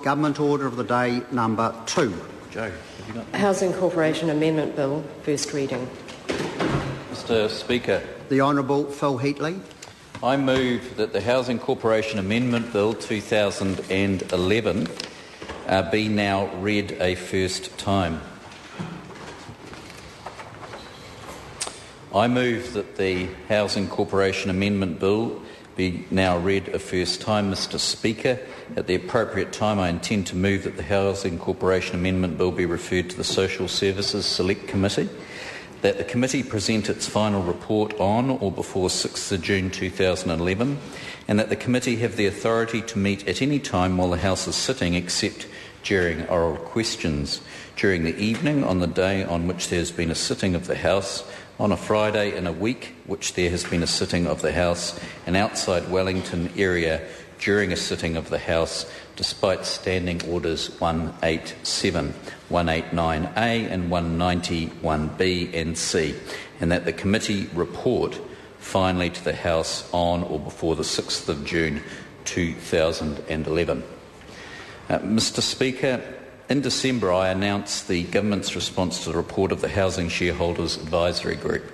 Government Order of the Day number 2. Joe, have you got... Housing Corporation Amendment Bill, first reading. Mr Speaker. The Honourable Phil Heatley. I move that the Housing Corporation Amendment Bill 2011 be now read a first time. I move that the Housing Corporation Amendment Bill be now read a first time, Mr Speaker. At the appropriate time, I intend to move that the Housing Corporation Amendment Bill be referred to the Social Services Select Committee, that the committee present its final report on or before 6th of June 2011, and that the committee have the authority to meet at any time while the House is sitting, except during oral questions, during the evening on the day on which there has been a sitting of the House, on a Friday in a week which there has been a sitting of the House, and outside Wellington area during a sitting of the House, despite Standing Orders 187, 189A and 191B and C, and that the committee report finally to the House on or before the 6th of June 2011. Mr Speaker, in December I announced the Government's response to the report of the Housing Shareholders Advisory Group.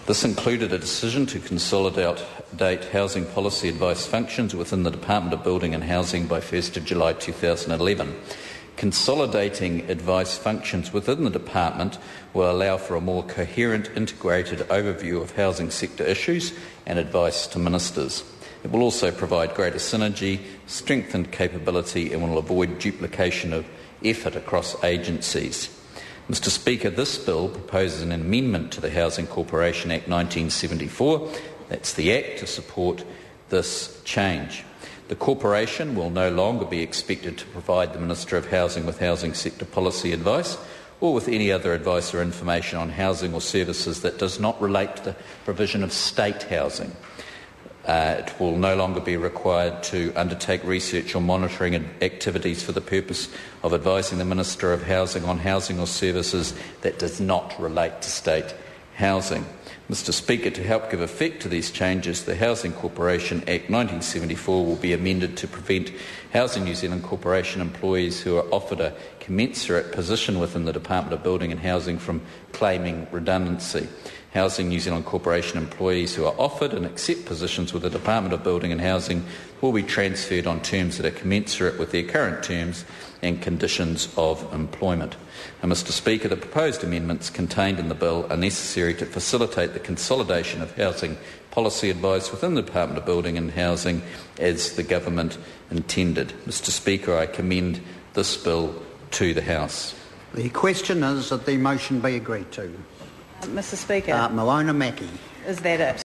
This included a decision to consolidate housing policy advice functions within the Department of Building and Housing by 1st of July 2011. Consolidating advice functions within the Department will allow for a more coherent, integrated overview of housing sector issues and advice to ministers. It will also provide greater synergy, strengthened capability, and will avoid duplication of effort across agencies. Mr Speaker, this bill proposes an amendment to the Housing Corporation Act 1974. That's the Act to support this change. The Corporation will no longer be expected to provide the Minister of Housing with housing sector policy advice or with any other advice or information on housing or services that does not relate to the provision of state housing. It will no longer be required to undertake research or monitoring activities for the purpose of advising the Minister of Housing on housing or services that does not relate to state housing. Mr Speaker, to help give effect to these changes, the Housing Corporation Act 1974 will be amended to prevent Housing New Zealand Corporation employees who are offered a commensurate position within the Department of Building and Housing from claiming redundancy. Housing New Zealand Corporation employees who are offered and accept positions with the Department of Building and Housing will be transferred on terms that are commensurate with their current terms and conditions of employment. Now, Mr Speaker, the proposed amendments contained in the bill are necessary to facilitate the consolidation of housing policy advice within the Department of Building and Housing as the Government intended. Mr Speaker, I commend this bill to the House. The question is that the motion be agreed to. Mr Speaker. Moana Mackie. Is that it?